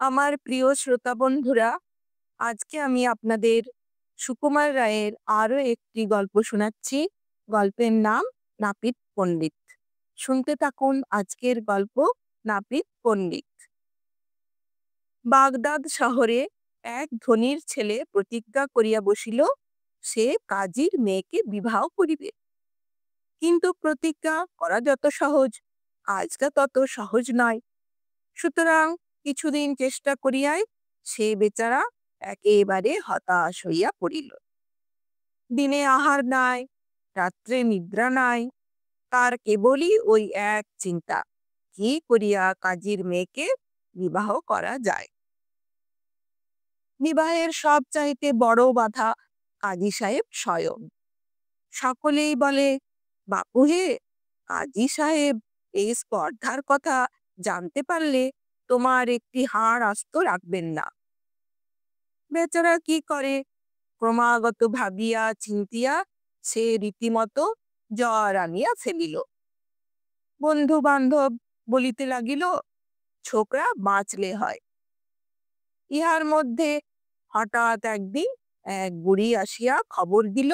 আমার প্রিয় শ্রোতা বন্ধুরা, আজকে আমি আপনাদের সুকুমার রায়ের আরো একটি গল্প শোনাচ্ছি। গল্পের নাম নাপিত পণ্ডিত। শুনতে থাকুন আজকের গল্প নাপিত পণ্ডিত। বাগদাদ শহরে এক ধনীর ছেলে প্রতিজ্ঞা করিয়া বসিল, সে কাজীর মেয়েকে বিবাহ করিবে। কিন্তু প্রতিজ্ঞা করা যত সহজ, কাজটা তত সহজ নয়। সুতরাং কিছুদিন চেষ্টা করিয়াই সে বেচারা একেবারে হতাশ হইয়া পড়িল। দিনে আহার নাই, রাত্রে নিদ্রা নাই, তার কেবলই ওই এক চিন্তা, কি করিয়া কাজীর মেয়েকে বিবাহ করা যায়। বিবাহের সব চাইতে বড় বাধা কাজী সাহেব স্বয়ং। সকলেই বলে, বাপু হে, কাজী সাহেব এই স্পর্ধার কথা জানতে পারলে তোমার একটি হাড় আস্ত রাখবেন না। বেচারা কি করে, ক্রমাগত ভাবিয়া চিন্তিয়া সে রীতিমতো জ্বর আনিয়া ফেলিল। বন্ধু বান্ধব বলিতে লাগিল, ছোকরা বাঁচলে হয়। ইহার মধ্যে হঠাৎ একদিন এক বুড়ি আসিয়া খবর দিল,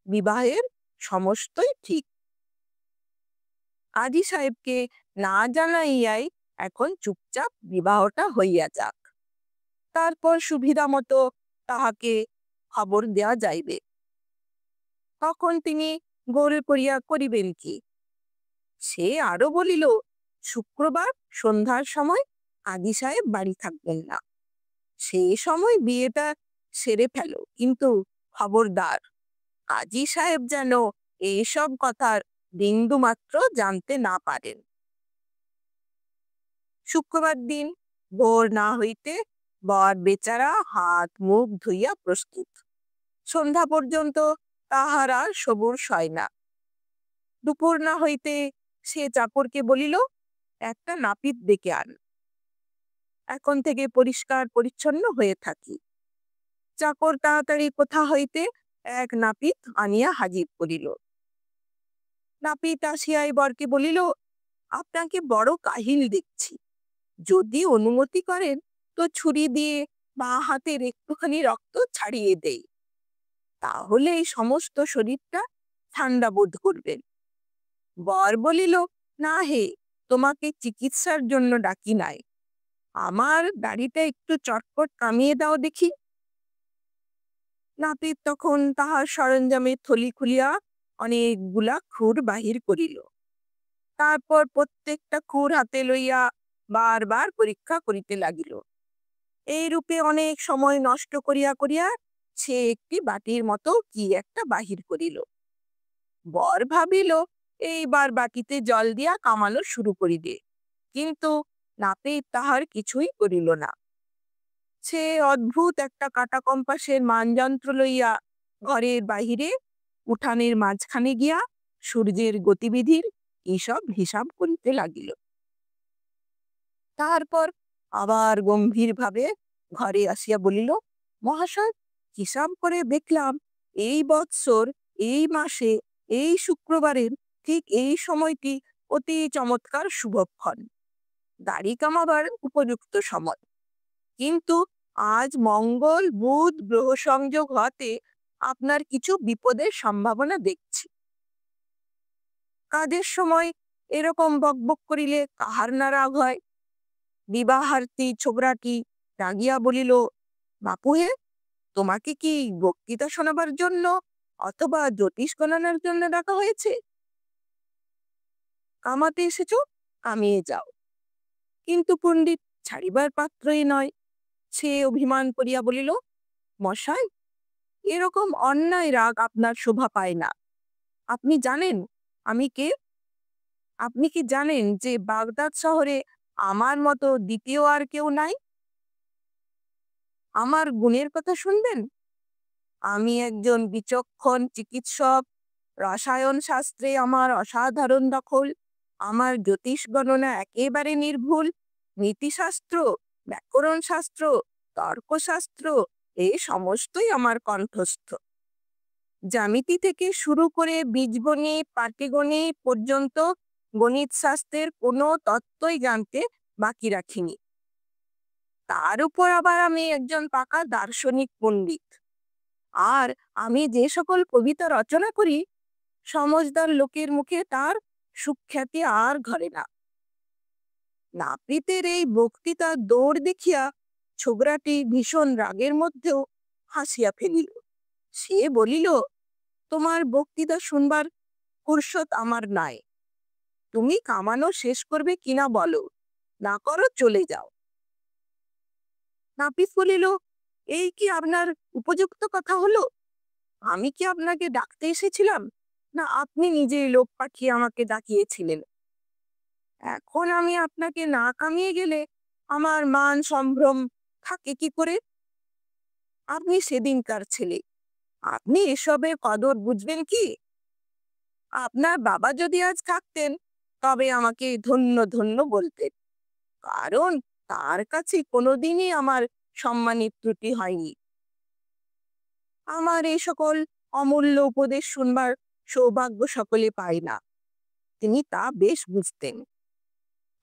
বিবাহের সমস্তই ঠিক। কাজী সাহেবকে না জানাইয়াই এখন চুপচাপ বিবাহটা হইয়া যাক, তারপর সুবিধা মতো তাহাকে খবর দেওয়া যাইবে। তখন তিনি গোল করিয়া করিবেন কি? সে আরো বলিল, শুক্রবার সন্ধ্যার সময় কাজী সাহেব বাড়ি থাকবেন না। সেই সময় বিয়েটা সেরে ফেলো, কিন্তু খবরদার কাজী সাহেব যেন এইসব কথার বিন্দু মাত্র জানতে না পারেন। শুক্রবার দিন ভোর না হইতে বর বেচারা হাত মুখ ধুইয়া প্রস্তুত। সন্ধ্যা পর্যন্ত তাহার আর সবুর সয় না। দুপুর না হইতে সে চাকরকে বলিল, একটা নাপিত ডেকে আন, এখন থেকে পরিষ্কার পরিচ্ছন্ন হয়ে থাকি। চাকর তাড়াতাড়ি কোথা হইতে এক নাপিত আনিয়া হাজির করিল। নাপিত আসিয়াই বরকে বলিল, আপনাকে বড় কাহিল দেখছি, যদি অনুমতি করেন তো ছুরি দিয়ে বাঁ হাতের একটুখানি রক্ত ছাড়িয়ে দেই, তাহলে এই সমস্ত শরীরটা ঠান্ডা বোধ করবেন। বর বলিল, না হে, তোমাকে চিকিৎসার জন্য ডাকি নাই, আমার দাড়িটা একটু চটপট কামিয়ে দাও দেখি। নাপিত তখন তাহার সরঞ্জামের থলি খুলিয়া অনেকগুলা খুর বাহির করিল। তারপর প্রত্যেকটা খুর হাতে লইয়া বারবার পরীক্ষা করিতে লাগিল। এই রূপে অনেক সময় নষ্ট করিয়া করিয়া সে একটি বাটির মতো কি একটা বাহির করিল। বর ভাবিল, এইবার বাটিতে জল দিয়া কামানো শুরু করিবে, কিন্তু নাপিত তাহার কিছুই করিল না। সে অদ্ভুত একটা কাটা কম্পাসের মানযন্ত্র লইয়া ঘরের বাহিরে উঠানের মাঝখানে গিয়া সূর্যের গতিবিধির এইসব হিসাব করিতে লাগিল। তারপর আবার গম্ভীরভাবে ঘরে আসিয়া বলিল, মহাশয়, হিসাব করে দেখলাম এই বৎসর এই মাসে এই শুক্রবারের ঠিক এই সময়টি অতি চমৎকার শুভক্ষণ, দাড়ি কামাবার উপযুক্ত সময়। কিন্তু আজ মঙ্গল বুধ গ্রহ সংযোগ হতে আপনার কিছু বিপদের সম্ভাবনা দেখছি। কাজের সময় এরকম বকবক করিলে কাহার না রাগ হয়। বিবাহার্থী ছোকরাটি রাগিয়া বলিল, বাপু হে, তোমাকে কি বক্তৃতা শোনাবার জন্য অথবা জ্যোতিষ গণনার জন্য ডাকা হয়েছে? কামাতে এসেছো, কামিয়ে যাও। কিন্তু পণ্ডিত ছাড়িবার পাত্রই নয়। সে অভিমান করিয়া বলিল, মশাই, এরকম অন্যায় রাগ আপনার শোভা পায় না। আপনি জানেন আমি কে? আপনি কি জানেন যে বাগদাদ শহরে আমার মতো দ্বিতীয় আর কেউ নাই? আমার গুণের কথা শুনবেন? আমি একজন বিচক্ষণ চিকিৎসক, রসায়ন শাস্ত্রে আমার অসাধারণ দখল, আমার জ্যোতিষ গণনা একেবারে নির্ভুল, নীতিশাস্ত্র, ব্যাকরণ শাস্ত্র, তর্কশাস্ত্র এই সমস্তই আমার কণ্ঠস্থ। জ্যামিতি থেকে শুরু করে বীজগণিত, পাটিগণিত পর্যন্ত গণিত শাস্ত্রের কোনো তত্ত্বই জানতে বাকি রাখিনি। তার উপর আবার আমি একজন পাকা দার্শনিক পণ্ডিত। আর আমি যে সকল কবিতা রচনা করি, সমজদার লোকের মুখে তার সুখ্যাতি আর ঘরে না। নাপিতের এই বক্তৃতার দৌড় দেখিয়া ছোকরাটি ভীষণ রাগের মধ্যেও হাসিয়া ফেলিল। সে বলিল, তোমার বক্তৃতা শুনবার ফুরসত আমার নাই। তুমি কামানো শেষ করবে কিনা বলো, না করো চলে যাও। নাপিত বলিল, এই কি আপনার উপযুক্ত কথা হলো? আমি কি আপনাকে ডাকতে এসেছিলাম, না আপনি নিজেই লোক পাঠিয়ে আমাকে ডাকিয়েছিলেন? এখন আমি আপনাকে না কামিয়ে গেলে আমার মান সম্ভ্রম থাকে কি করে? আপনি সেদিনকার ছেলে, আপনি এসবের কদর বুঝবেন কি? আপনার বাবা যদি আজ থাকতেন, তবে আমাকে ধন্য ধন্য বলতেন, কারণ তার কাছে কোনোদিনই আমার সম্মানের ত্রুটি হয়নি। আমার এই সকল অমূল্য উপদেশ শুনবার সৌভাগ্য সকলে পায় না। তিনি তা বেশ বুঝতেন।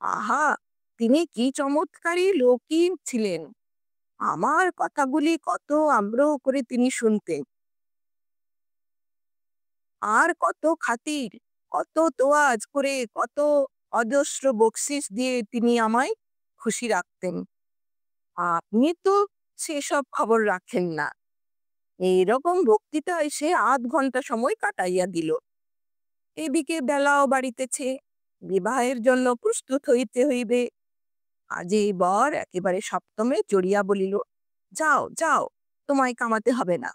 আহা, তিনি কি চমৎকারী লোকই ছিলেন! আমার কথাগুলি কত আগ্রহ করে তিনি শুনতেন, আর কত খাতির, কত তোয়াজ করে, কত অজস্র বকশিস দিয়ে তিনি আমায় খুশি রাখতেন। আপনি তো সেসব খবর রাখেন না। এইরকম বক্তৃতায় সে আধ ঘন্টা সময় কাটাইয়া দিল। এদিকে বেলাও বাড়িতেছে, বিবাহের জন্য প্রস্তুত হইতে হইবে। আজই বর একেবারে সপ্তমে চড়িয়া বলিল, যাও যাও, তোমায় কামাতে হবে না।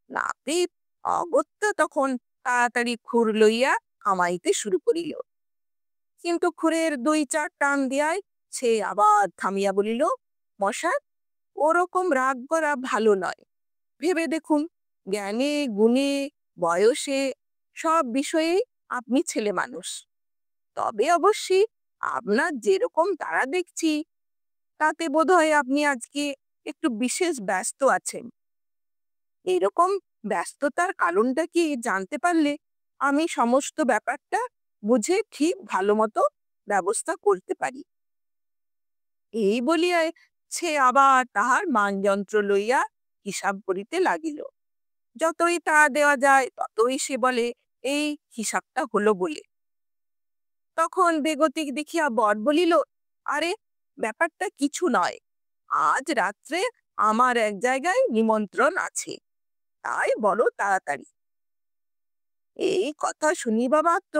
নাপিত অগত্যা তখন তাড়াতাড়ি খুর লইয়া কামাইতে শুরু করিল। কিন্তু খুরের 2-4 টান দিয়ায় সে আবার থামিয়া বলিল, মশাই, ওরকম রাগ করা ভালো নয়। ভেবে দেখুন, জ্ঞানে গুণে বয়সে সব বিষয়েই আপনি ছেলে মানুষ। তবে অবশ্যই আপনার যেরকম তারা দেখছি, তাতে বোধহয় আপনি আজকে একটু বিশেষ ব্যস্ত আছেন। এরকম ব্যস্ততার কারণটা কি জানতে পারলে আমি সমস্ত ব্যাপারটা বুঝে ঠিক ভালো মতো ব্যবস্থা করতে পারি। এই বলিয়া সে আবার তাহার মানযন্ত্র লইয়া হিসাব করিতে লাগিল। যতই তা দেওয়া যায় ততই সে বলে, এই হিসাবটা হলো বলে। তখন বেগতিক দেখিয়া বর বলিল, আরে, ব্যাপারটা কিছু নয়। আজ রাত্রে আমার এক জায়গায় নিমন্ত্রণ আছে, তাই বলো তাড়াতাড়ি। এই কথা শুনিবা মাত্র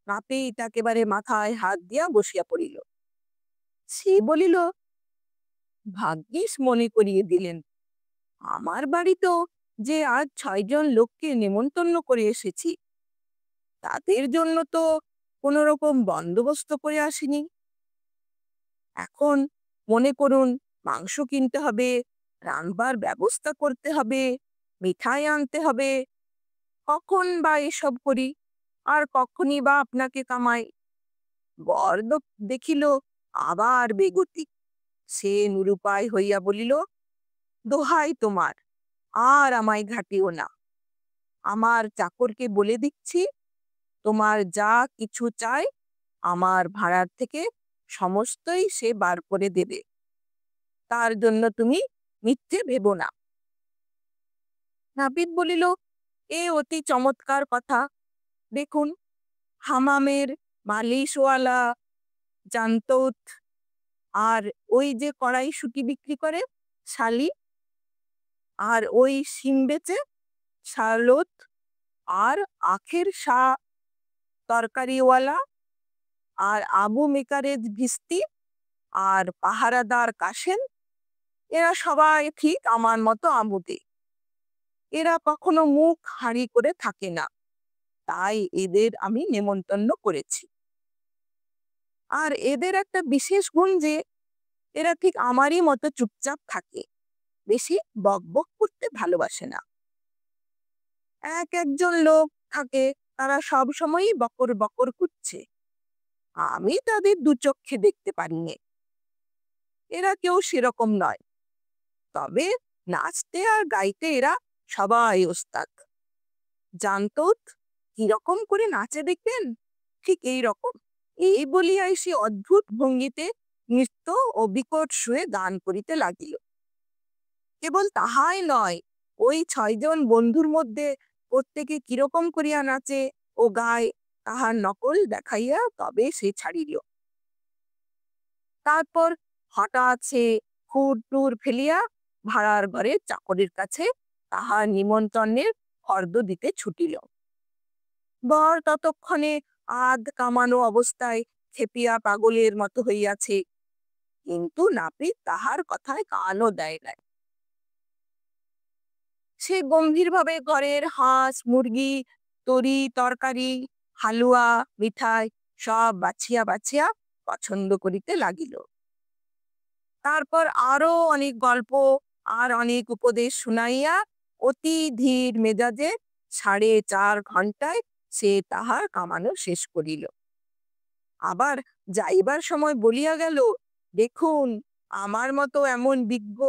নাপিত একেবারে মাথায় হাত দিয়া বসিয়া পড়িল। সে বলিল, ভাগ্যিস মনে করিয়ে দিলেন। আমার বাড়িতেও যে আজ 6 জন লোককে নেমন্তন্ন করে এসেছি, তাদের জন্য তো কোনো রকম বন্দোবস্ত করে আসিনি। এখন মনে করুন, মাংস কিনতে হবে, রান্নার ব্যবস্থা করতে হবে, মিঠাই আনতে হবে। কখন বা এসব করি, আর কখনই বা আপনাকে কামাই? বর দেখিল আবার বেগতিক। সে নিরুপায় হইয়া বলিল, দোহাই তোমার, আর আমায় ঘাটিও না। আমার চাকরকে বলে দিচ্ছি, তোমার যা কিছু চাই আমার ভাড়ার থেকে সমস্তই সে বার করে দেবে। তার জন্য তুমি মিথ্যে ভেবো না। নাপিত বলিল, এ অতি চমৎকার কথা। দেখুন, হামামের মালিশওয়ালা জান্তত, আর ওই যে কড়াইশুঁটি বিক্রি করে শালি, আর ওই শিম বেচে শালট, আর আখের তরকারিওয়ালা, আর আবু মেকারেজ ভিস্তি, আর পাহারাদার কাশেম, এরা সবাই ঠিক আমার মতো আমুদে। এরা কখনো মুখ হাঁড়ি করে থাকে না, তাই এদের আমি নেমন্তন্ন করেছি। আর এদের একটা বিশেষ গুণ যে এরা ঠিক আমারই মতো চুপচাপ থাকে, বেশি বকবক করতে ভালোবাসে না। একজন লোক থাকে, তারা সব সময়ই বকর বকর করছে, আমি তাদের দু চক্ষে দেখতে পারি নে। এরা কেউ সেরকম নয়, তবে নাচতে আর গাইতে এরা সবাই ওস্তাদ। জানতো কিরকম করে নাচে দেখবেন, ঠিক এই রকম। এই বলিয়াই সে অদ্ভুত ভঙ্গিতে নৃত্য ও বিকট সুরে গান করিতে লাগিল। কেবল তাহাই নয়, ওই 6 জন বন্ধুর মধ্যে প্রত্যেকে কিরকম করিয়া নাচে ও গায় তাহার নকল দেখাইয়া তবে সে ছাড়িল। তারপর হঠাৎ সে হুড় ফেলিয়া ভাড়ার ঘরে চাকরের কাছে তাহার নিমন্ত্রণের ফর্দ দিতে ছুটিল। বর ততক্ষণে আধ কামানো অবস্থায় খেপিয়া পাগলের মতো হইয়াছে, কিন্তু নাপিত তাহার কথায় কানও দেয় নাই। সে গম্ভীরভাবে ঘরের হাঁস মুরগি তরি তরকারি হালুয়া মিঠাই সব বাছিয়া বাছিয়া পছন্দ করিতে লাগিল। তারপর আরো অনেক গল্প আর অনেক উপদেশ শুনাইয়া অতি ধীর মেজাজে 4.5 ঘণ্টায় সে তাহার কামানো শেষ করিল। আবার যাইবার সময় বলিয়া গেল, দেখুন, আমার মতো এমন বিজ্ঞ,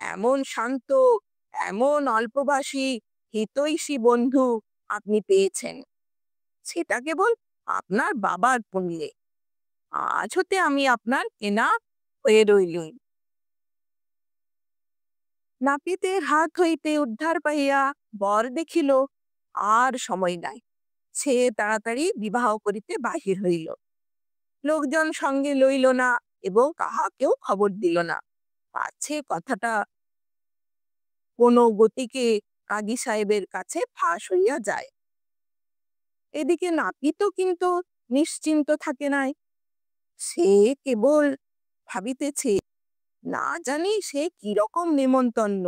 এমন শান্ত, এমন অল্পভাষী হিতৈষী বন্ধু আপনি পেয়েছেন, সেটা কেবল আপনার বাবার পুণ্যে। আজ হতে আমি আপনার কেনা হয়ে রইলুম। নাপিতের হাত হইতে উদ্ধার পাইয়া বর দেখিল আর সময় নাই, সে তাড়াতাড়ি বিবাহ করিতে বাহির হইল। লোকজন সঙ্গে লইল না এবং কাহাকেও খবর দিল না, পাছে কথাটা কোনো গতিকে কাজী সাহেবের কাছে ফাঁস হইয়া যায়। এদিকে নাপিতও কিন্তু নিশ্চিন্ত থাকে নাই। সে কেবল ভাবিতেছে, না জানি সে কিরকম নেমন্তন্ন,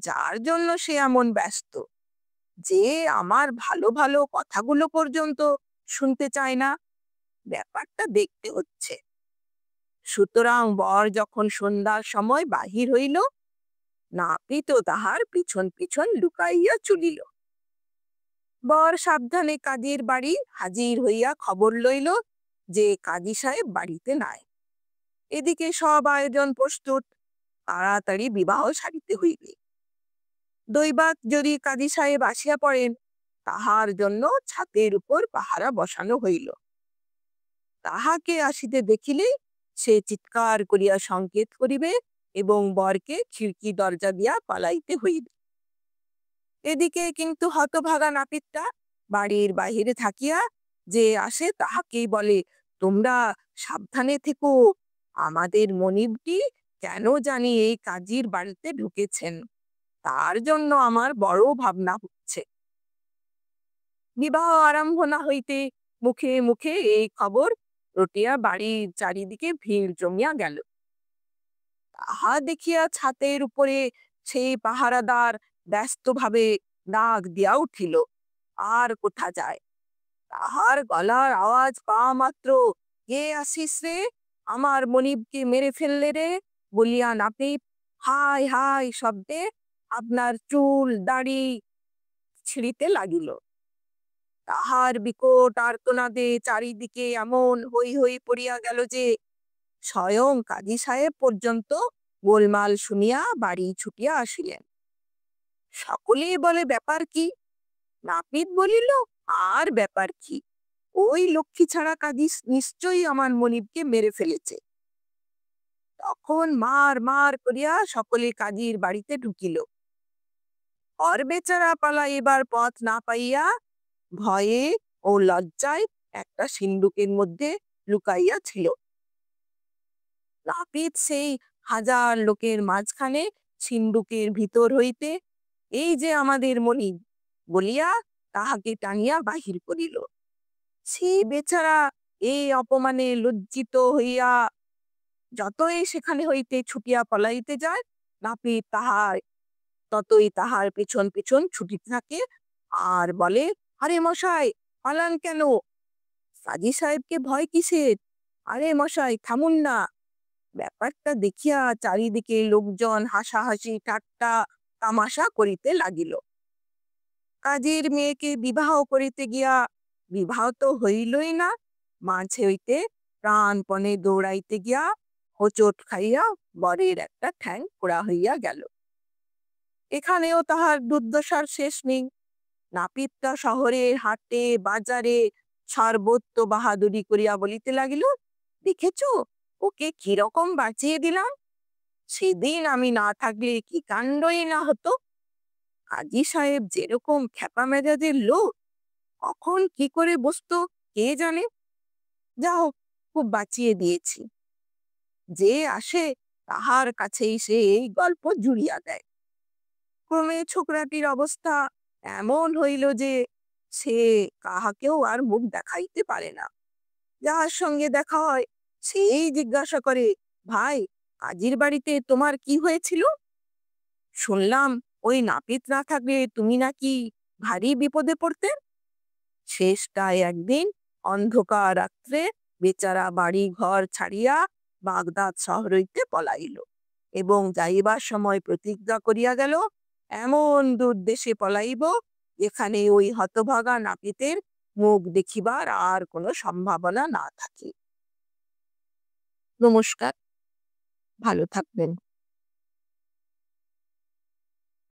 যার জন্য সে এমন ব্যস্ত, যে আমার ভালো ভালো কথাগুলো পর্যন্ত শুনতে চায় না। ব্যাপারটা দেখতে হচ্ছে। সুতরাং বর যখন সন্ধ্যার সময় বাহির হইল, নাপিতও তাহার পিছন পিছন লুকাইয়া চলিল। বর সাবধানে কাজীর বাড়ি হাজির হইয়া খবর লইল যে কাজী সাহেব বাড়িতে নাই। এদিকে সব আয়োজন প্রস্তুত, তাড়াতাড়ি বিবাহ সারিতে হইবে। দৈবাৎ যদি কাজী সাহেব আসিয়া পড়েন, তাহার জন্য ছাতের উপর পাহারা বসানো হইল। তাহাকে আসিতে দেখিলে সে চিৎকার করিয়া সংকেত করিবে এবং বরকে খিড়কি দরজা দিয়া পালাইতে হইবে। এদিকে কিন্তু হতভাগা নাপিতটা বাড়ির বাহিরে থাকিয়া যে আসে তাহাকেই বলে, তোমরা সাবধানে থেকো, আমাদের মনিবটি কেন জানি এই কাজীর বাড়িতে ঢুকেছেন, তার জন্য আমার বড় ভাবনা হচ্ছে। বিবাহ আরম্ভ না হইতে মুখে মুখে এই খবর রটিয়া বাড়ির চারিদিকে ভিড় জমিয়া গেল। তাহা দেখিয়া ছাতের উপরে সেই পাহারাদার ব্যস্তভাবে ডাক দিয়া উঠিল, আর কোথা যায়? তাহার গলার আওয়াজ পাওয়া মাত্র, কে আসিস রে, আমার মনিবকে মেরে ফেললে রে, বলিয়া নাপিত হাই হাই শব্দে আপনার চুল দাড়ি ছিঁড়িতে লাগিল। তাহার বিকট আর্তনাদে চারিদিকে এমন হই হই পড়িয়া গেল যে স্বয়ং কাজী সাহেব পর্যন্ত গোলমাল শুনিয়া বাড়ি ছুটিয়া আসিলেন। সকলেই বলে, ব্যাপার কি? নাপিত বলিল, আর ব্যাপার কি, ওই লক্ষ্মী ছাড়া কাজী নিশ্চয়ই আমার মনিবকে মেরে ফেলেছে। তখন মার মার করিয়া সকলে কাজীর বাড়িতে ঢুকিল। আর বেচারা পালাইবার পথ না পাইয়া ভয়ে ও লজ্জায় একটা সিন্দুকের মধ্যে লুকাইয়া ছিল। নাপিত সেই হাজার লোকের মাঝখানে সিন্দুকের ভিতর হইতে, এই যে আমাদের মনিব, বলিয়া তাহাকে টানিয়া বাহির করিল। সে বেচারা এই অপমানে লজ্জিত হইয়া যতই সেখানে হইতে ছুটিয়া পলাইতে যায়, নাপিত ততই তাহার পিছন পিছন ছুটিতে থাকে আর বলে, আরে মশাই, পালান কেন? কাজী সাহেবকে ভয় কিসের? আরে মশাই, থামুন না। ব্যাপারটা দেখিয়া চারিদিকে লোকজন হাসাহাসি ঠাট্টা তামাশা করিতে লাগিল। কাজীর মেয়েকে বিবাহ করিতে গিয়া বিবাহ তো হইলই না, মাঝে হইতে প্রাণপণে দৌড়াইতে গিয়া হোঁচট খাইয়া বরের একটা ঠ্যাং পোড়া হইয়া গেল। এখানেও তাহার দুর্দশার শেষ নেই। নাপিতটা শহরের হাটে বাজারে সর্বত্র বাহাদুরি করিয়া বলিতে লাগিল, দেখেছ, ওকে কিরকম বাঁচিয়ে দিলাম। সেদিন আমি না থাকলে কি কাণ্ডই না হতো। কাজী সাহেব যেরকম খ্যাপা মেজাজের লোক, কখন কি করে বসতো কে জানে। যা হোক, খুব বাঁচিয়ে দিয়েছি। যে আসে তাহার কাছেই সে এই গল্প জুড়িয়া দেয়। ক্রমে ছোকরাটির অবস্থা এমন হইল যে সে কাহাকেও আর মুখ দেখাইতে পারে না। যাহার সঙ্গে দেখা হয় সেই জিজ্ঞাসা করে, ভাই, কাজীর বাড়িতে তোমার কি হয়েছিল? শুনলাম ওই নাপিত না থাকলে তুমি নাকি ভারী বিপদে পড়তে। শেষটায় একদিন অন্ধকার রাত্রে বেচারা বাড়ি ঘর ছাড়িয়া বাগদাদ শহর হইতে পলাইল, এবং যাইবার সময় প্রতিজ্ঞা করিয়া গেল, এমন দূর দেশে পলাইব যেখানে ওই হতভাগা নাপিতের মুখ দেখিবার আর কোনো সম্ভাবনা না থাকে। নমস্কার, ভালো থাকবেন।